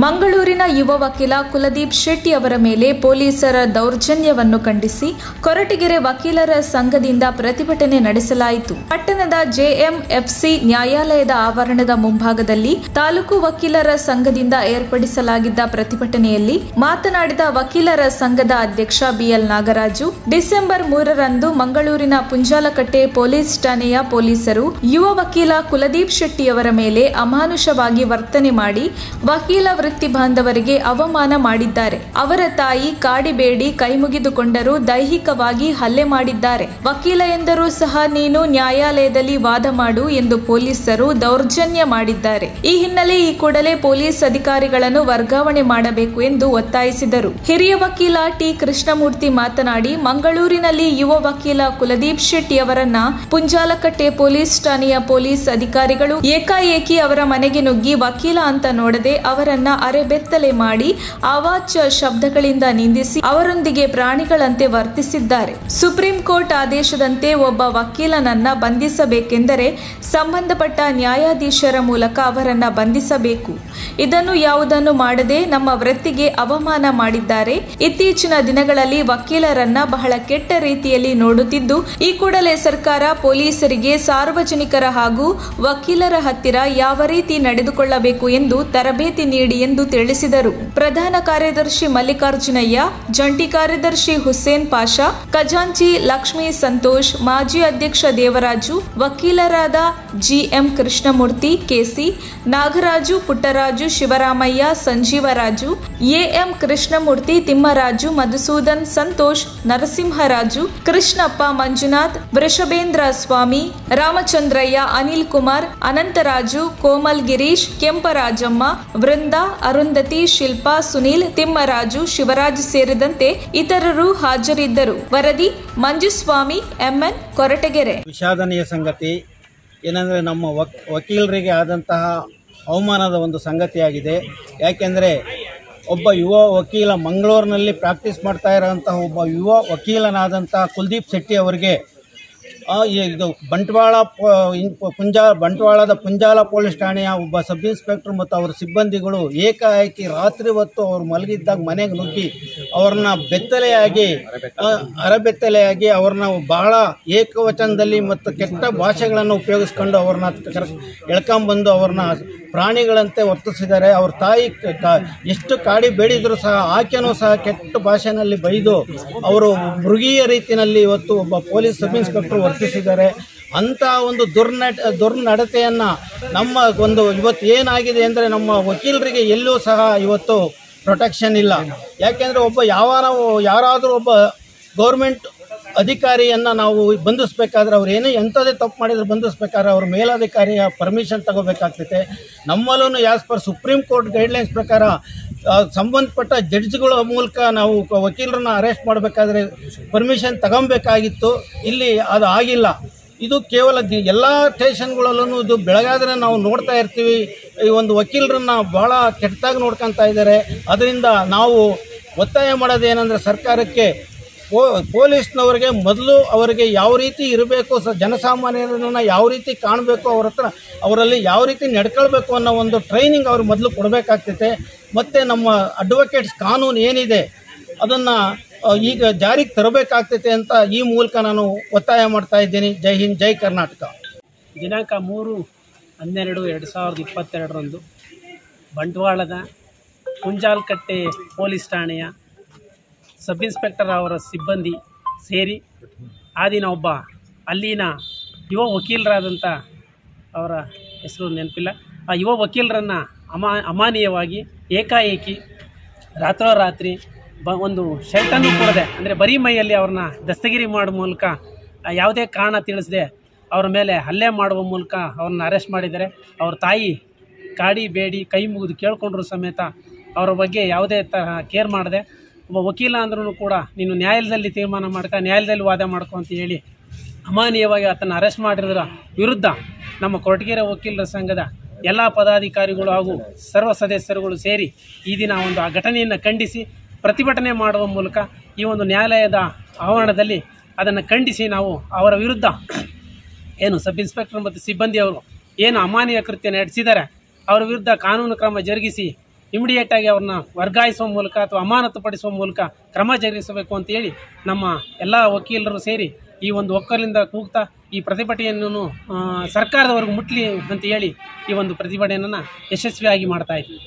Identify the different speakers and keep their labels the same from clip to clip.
Speaker 1: ಮಂಗಳೂರಿನ ಯುವ ವಕೀಲ ಕುಲದೀಪ್ ಶೆಟ್ಟಿ ಅವರ ಮೇಲೆ ಪೊಲೀಸರ ದೌರ್ಜನ್ಯವನ್ನು ಖಂಡಿಸಿ ಕೊರಟಗೆರೆ ವಕೀಲರ ಸಂಘದಿಂದ ಪ್ರತಿಭಟನೆ ನಡೆಸಲಾಯಿತು. ಪಟ್ಟಣದ ಜೆಎಂಎಫ್ಸಿ ನ್ಯಾಯಾಲಯದ ಆವರಣದ ಮುಂಭಾಗದಲ್ಲಿ ತಾಲೂಕು ವಕೀಲರ ಸಂಘದಿಂದ ಏರ್ಪಡಿಸಲಾಗಿದ್ದ ಪ್ರತಿಭಟನೆಯಲ್ಲಿ ಮಾತನಾಡಿದ ವಕೀಲರ ಸಂಘದ ಅಧ್ಯಕ್ಷ ಬಿಎಲ್ ನಾಗರಾಜು, ಡಿಸೆಂಬರ್ 3ರಂದು ಮಂಗಳೂರಿನ ಪುಂಜಾಲಕಟ್ಟೆ ಪೊಲೀಸ್ ಠಾಣೆಯ ಪೊಲೀಸರು ಯುವ ವಕೀಲ ಕುಲದೀಪ್ ಶೆಟ್ಟಿಯವರ ಮೇಲೆ ಅಮಾನುಷವಾಗಿ ವರ್ತನೆ ಮಾಡಿ ವಕೀಲ ವೃತ್ತಿ ಬಾಂಧವರಿಗೆ ಅವಮಾನ ಮಾಡಿದ್ದಾರೆ. ಅವರ ತಾಯಿ ಕಾಡಿಬೇಡಿ ಕೈಮುಗಿದುಕೊಂಡರೂ ದೈಹಿಕವಾಗಿ ಹಲ್ಲೆ ಮಾಡಿದ್ದಾರೆ. ವಕೀಲ ಎಂದರೂ ಸಹ ನೀನು ನ್ಯಾಯಾಲಯದಲ್ಲಿ ವಾದ ಮಾಡು ಎಂದು ಪೊಲೀಸರು ದೌರ್ಜನ್ಯ ಮಾಡಿದ್ದಾರೆ. ಈ ಹಿನ್ನೆಲೆ ಈ ಕೂಡಲೇ ಪೊಲೀಸ್ ಅಧಿಕಾರಿಗಳನ್ನು ವರ್ಗಾವಣೆ ಮಾಡಬೇಕು ಎಂದು ಒತ್ತಾಯಿಸಿದರು. ಹಿರಿಯ ವಕೀಲ ಟಿ ಕೃಷ್ಣಮೂರ್ತಿ ಮಾತನಾಡಿ, ಮಂಗಳೂರಿನಲ್ಲಿ ಯುವ ವಕೀಲ ಕುಲದೀಪ್ ಶೆಟ್ಟಿ ಅವರನ್ನ ಪುಂಜಾಲಕಟ್ಟೆ ಪೊಲೀಸ್ ಠಾಣೆಯ ಪೊಲೀಸ್ ಅಧಿಕಾರಿಗಳು ಏಕಾಏಕಿ ಅವರ ಮನೆಗೆ ನುಗ್ಗಿ ವಕೀಲ ಅಂತ ನೋಡದೆ ಅವರನ್ನ ಅರೆಬೆತ್ತಲೆ ಮಾಡಿ ಅವಾಚ್ಯ ಶಬ್ದಗಳಿಂದ ನಿಂದಿಸಿ ಅವರೊಂದಿಗೆ ಪ್ರಾಣಿಗಳಂತೆ ವರ್ತಿಸಿದ್ದಾರೆ. ಸುಪ್ರೀಂ ಕೋರ್ಟ್ ಆದೇಶದಂತೆ ಒಬ್ಬ ವಕೀಲನನ್ನ ಬಂಧಿಸಬೇಕೆಂದರೆ ಸಂಬಂಧಪಟ್ಟ ನ್ಯಾಯಾಧೀಶರ ಮೂಲಕ ಅವರನ್ನ ಬಂಧಿಸಬೇಕು. ಇದನ್ನು ಯಾವುದನ್ನು ಮಾಡದೆ ನಮ್ಮ ವೃತ್ತಿಗೆ ಅವಮಾನ ಮಾಡಿದ್ದಾರೆ. ಇತ್ತೀಚಿನ ದಿನಗಳಲ್ಲಿ ವಕೀಲರನ್ನ ಬಹಳ ಕೆಟ್ಟ ರೀತಿಯಲ್ಲಿ ನೋಡುತ್ತಿದ್ದು, ಈ ಕೂಡಲೇ ಸರ್ಕಾರ ಪೊಲೀಸರಿಗೆ ಸಾರ್ವಜನಿಕರ ಹಾಗೂ ವಕೀಲರ ಹತ್ತಿರ ಯಾವ ರೀತಿ ನಡೆದುಕೊಳ್ಳಬೇಕು ಎಂದು ತರಬೇತಿ ನೀಡಿ ಎಂದು ತಿಳಿಸಿದರು. ಪ್ರಧಾನ ಕಾರ್ಯದರ್ಶಿ ಮಲ್ಲಿಕಾರ್ಜುನಯ್ಯ, ಜಂಟಿ ಕಾರ್ಯದರ್ಶಿ ಹುಸೇನ್ ಪಾಷಾ, ಖಜಾಂಚಿ ಲಕ್ಷ್ಮೀ ಸಂತೋಷ್, ಮಾಜಿ ಅಧ್ಯಕ್ಷ ದೇವರಾಜು, ವಕೀಲರಾದ GM Krishnamurthy, KC Nagaraju, Puttaraju, Shivaramaiah, Sanjeevaraju, AM Krishnamurthy, Thimmaraju, Madhusudan, Santosh, Narasimharaju, Krishnappa, Manjunath, Vrishabhendra Swamy, Ramachandraiah, Anil Kumar, Anantharaju, Komal Girish, Kemparajamma, Vrinda, Arundhati, Shilpa, Sunil, Thimmaraju, Shivraj ಸೇರಿದಂತೆ ಇತರರು ಹಾಜರಿದ್ದರು. ವರದಿ ಮಂಜುಸ್ವಾಮಿ, ಎಂಎನ್, ಕೊರಟಗೆರೆ.
Speaker 2: ವಿಷಾದನೀಯ ಸಂಗತಿ ಏನಂದರೆ ನಮ್ಮ ವಕೀಲರಿಗೆ ಆದಂತಹ ಅವಮಾನದ ಒಂದು ಸಂಗತಿಯಾಗಿದೆ. ಯಾಕೆಂದರೆ ಒಬ್ಬ ಯುವ ವಕೀಲ ಮಂಗಳೂರಿನಲ್ಲಿ ಪ್ರಾಕ್ಟೀಸ್ ಮಾಡ್ತಾ ಇರೋಂತಹ ಒಬ್ಬ ಯುವ ವಕೀಲನಾದಂತಹ ಕುಲದೀಪ್ ಶೆಟ್ಟಿ ಅವರಿಗೆ ಇದು ಬಂಟ್ವಾಳದ ಪುಂಜಾಲ ಪೊಲೀಸ್ ಠಾಣೆಯ ಒಬ್ಬ ಸಬ್ ಇನ್ಸ್ಪೆಕ್ಟರ್ ಮತ್ತು ಅವರ ಸಿಬ್ಬಂದಿಗಳು ಏಕಾಏಕಿ ರಾತ್ರಿ ಹೊತ್ತು ಅವರು ಮಲಗಿದ್ದಾಗ ಮನೆಗೆ ನುಗ್ಗಿ ಅವ್ರನ್ನ ಅರೆಬೆತ್ತಲೆಯಾಗಿ ಅವ್ರನ್ನ ಬಹಳ ಏಕವಚನದಲ್ಲಿ ಮತ್ತು ಕೆಟ್ಟ ಭಾಷೆಗಳನ್ನು ಉಪಯೋಗಿಸ್ಕೊಂಡು ಅವ್ರನ್ನ ಎಳ್ಕೊಂಬಂದು ಅವ್ರನ್ನ ಪ್ರಾಣಿಗಳಂತೆ ವರ್ತಿಸಿದ್ದಾರೆ. ಅವ್ರ ತಾಯಿ ಎಷ್ಟು ಕಾಡಿ ಬೇಡಿದರೂ ಸಹ ಆಕೆನೂ ಸಹ ಕೆಟ್ಟ ಭಾಷೆಯಲ್ಲಿ ಬೈದು ಅವರು ಮೃಗೀಯ ರೀತಿಯಲ್ಲಿ ಇವತ್ತು ಒಬ್ಬ ಪೊಲೀಸ್ ಸಬ್ ಇನ್ಸ್ಪೆಕ್ಟರ್ ವರ್ತಿಸಿದ್ದಾರೆ. ಅಂಥ ಒಂದು ದುರ್ನಡತೆಯನ್ನು ನಮ್ಮ ಒಂದು ಇವತ್ತು ಏನಾಗಿದೆ ಅಂದರೆ ನಮ್ಮ ವಕೀಲರಿಗೆ ಎಲ್ಲೂ ಸಹ ಇವತ್ತು ಪ್ರೊಟೆಕ್ಷನ್ ಇಲ್ಲ. ಯಾಕೆಂದರೆ ಯಾರಾದರೂ ಒಬ್ಬ ಗೌರ್ಮೆಂಟ್ ಅಧಿಕಾರಿಯನ್ನು ನಾವು ಬಂಧಿಸಬೇಕಾದ್ರೆ ಅವ್ರು ಎಂಥದೇ ತಪ್ಪು ಮಾಡಿದ್ರು ಬಂಧಿಸಬೇಕಾದ್ರೆ ಅವ್ರ ಮೇಲಧಿಕಾರಿಯ ಪರ್ಮಿಷನ್ ತಗೋಬೇಕಾಗ್ತೈತೆ. ನಮ್ಮಲ್ಲೂ as per supreme court guidelines ಪ್ರಕಾರ ಸಂಬಂಧಪಟ್ಟ ಜಡ್ಜ್ಗಳ ಮೂಲಕ ನಾವು ವಕೀಲರನ್ನ ಅರೆಸ್ಟ್ ಮಾಡಬೇಕಾದ್ರೆ ಪರ್ಮಿಷನ್ ತಗೊಬೇಕಾಗಿತ್ತು. ಇಲ್ಲಿ ಅದು ಆಗಿಲ್ಲ. ಇದು ಕೇವಲ ಎಲ್ಲ ಸ್ಟೇಷನ್ಗಳಲ್ಲೂ ಇದು ಬೆಳಗಾದ್ರೆ ನಾವು ನೋಡ್ತಾ ಇರ್ತೀವಿ, ಈ ಒಂದು ವಕೀಲರನ್ನ ಭಾಳ ಕೆಟ್ಟದಾಗಿ ನೋಡ್ಕೊತಾ ಇದ್ದಾರೆ. ಅದರಿಂದ ನಾವು ಒತ್ತಾಯ ಮಾಡೋದೇನೆಂದರೆ ಸರ್ಕಾರಕ್ಕೆ ಪೊಲೀಸ್ನವರಿಗೆ ಮೊದಲು ಅವರಿಗೆ ಯಾವ ರೀತಿ ಇರಬೇಕು, ಜನಸಾಮಾನ್ಯರನ್ನು ಯಾವ ರೀತಿ ಕಾಣಬೇಕು, ಅವರಲ್ಲಿ ಯಾವ ರೀತಿ ನಡ್ಕೊಳ್ಬೇಕು ಅನ್ನೋ ಒಂದು ಟ್ರೈನಿಂಗ್ ಅವ್ರು ಮೊದಲು ಕೊಡಬೇಕಾಗ್ತೈತೆ. ಮತ್ತು ನಮ್ಮ ಅಡ್ವೊಕೇಟ್ಸ್ ಕಾನೂನು ಏನಿದೆ ಅದನ್ನು ಈಗ ಜಾರಿಗೆ ತರಬೇಕಾಗ್ತೈತೆ ಅಂತ ಈ ಮೂಲಕ ನಾನು ಒತ್ತಾಯ ಮಾಡ್ತಾ ಇದ್ದೀನಿ. ಜೈ ಹಿಂದ್, ಜೈ ಕರ್ನಾಟಕ.
Speaker 3: ದಿನಾಂಕ 3/12/2022 ಬಂಟ್ವಾಳದ ಪುಂಜಾಲಕಟ್ಟೆ ಪೊಲೀಸ್ ಠಾಣೆಯ ಸಬ್ ಇನ್ಸ್ಪೆಕ್ಟರ್ ಅವರ ಸಿಬ್ಬಂದಿ ಸೇರಿ ಆ ದಿನ ಒಬ್ಬ ಅಲ್ಲಿನ ಯುವ ವಕೀಲರಾದಂಥ ಅವರ ಹೆಸರು ನೆನಪಿಲ್ಲ, ಆ ಯುವ ವಕೀಲರನ್ನು ಅಮಾನೀಯವಾಗಿ ಏಕಾಏಕಿ ರಾತ್ರೋರಾತ್ರಿ ಒಂದು ಶರ್ಟನ್ನು ಕೊಡದೆ, ಅಂದರೆ ಬರೀ ಮೈಯಲ್ಲಿ ಅವ್ರನ್ನ ದಸ್ತಗಿರಿ ಮಾಡುವ ಮೂಲಕ ಯಾವುದೇ ಕಾರಣ ತಿಳಿಸದೆ ಅವರ ಮೇಲೆ ಹಲ್ಲೆ ಮಾಡುವ ಮೂಲಕ ಅವ್ರನ್ನ ಅರೆಸ್ಟ್ ಮಾಡಿದ್ದಾರೆ. ಅವ್ರ ತಾಯಿ ಕಾಡಿ ಬೇಡಿ ಕೈ ಮುಗಿದು ಕೇಳ್ಕೊಂಡ್ರು ಸಮೇತ ಅವರ ಬಗ್ಗೆ ಯಾವುದೇ ತರಹ ಕೇರ್ ಮಾಡದೆ, ಒಬ್ಬ ವಕೀಲ ಅಂದ್ರೂ ಕೂಡ ನೀನು ನ್ಯಾಯಾಲಯದಲ್ಲಿ ತೀರ್ಮಾನ ನ್ಯಾಯಾಲಯದಲ್ಲಿ ವಾದ ಮಾಡ್ಕೊ ಅಂತ ಹೇಳಿ ಅಮಾನೀಯವಾಗಿ ಆತನ ಅರೆಸ್ಟ್ ಮಾಡಿರೋದ್ರ ವಿರುದ್ಧ ನಮ್ಮ ಕೊರಟಗೆರೆ ವಕೀಲರ ಸಂಘದ ಎಲ್ಲ ಪದಾಧಿಕಾರಿಗಳು ಹಾಗೂ ಸರ್ವ ಸದಸ್ಯರುಗಳು ಸೇರಿ ಈ ದಿನ ಒಂದು ಆ ಘಟನೆಯನ್ನು ಖಂಡಿಸಿ ಪ್ರತಿಭಟನೆ ಮಾಡುವ ಮೂಲಕ ಈ ಒಂದು ನ್ಯಾಯಾಲಯದ ಆವರಣದಲ್ಲಿ ಅದನ್ನು ಖಂಡಿಸಿ ನಾವು ಅವರ ವಿರುದ್ಧ ಏನು ಸಬ್ ಇನ್ಸ್ಪೆಕ್ಟರ್ ಮತ್ತು ಸಿಬ್ಬಂದಿಯವರು ಏನು ಅಮಾನವೀಯ ಕೃತ್ಯ ನಡೆಸಿದ್ದಾರೆ ಅವರ ವಿರುದ್ಧ ಕಾನೂನು ಕ್ರಮ ಜರುಗಿಸಿ ಇಮಿಡಿಯೇಟಾಗಿ ಅವ್ರನ್ನ ವರ್ಗಾಯಿಸುವ ಮೂಲಕ ಅಥವಾ ಅಮಾನತುಪಡಿಸುವ ಮೂಲಕ ಕ್ರಮ ಜರುಗಿಸಬೇಕು ಅಂತೇಳಿ ನಮ್ಮ ಎಲ್ಲ ವಕೀಲರು ಸೇರಿ ಈ ಒಂದು ಒಕ್ಕಲಿಂದ ಕೂಗ್ತಾ ಈ ಪ್ರತಿಭಟನೆಯನ್ನು ಸರ್ಕಾರದವರೆಗೂ ಮುಟ್ಲಿ ಅಂತ ಹೇಳಿ ಈ ಒಂದು ಪ್ರತಿಭಟನೆಯನ್ನು ಯಶಸ್ವಿಯಾಗಿ ಮಾಡ್ತಾ ಇದ್ವಿ.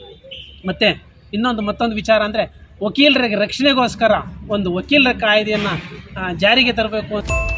Speaker 3: ಮತ್ತು ಮತ್ತೊಂದು ವಿಚಾರ ಅಂದರೆ ವಕೀಲರಿಗೆ ರಕ್ಷಣೆಗೋಸ್ಕರ ಒಂದು ವಕೀಲರ ಕಾಯ್ದೆಯನ್ನು ಜಾರಿಗೆ ತರಬೇಕು ಅಂತ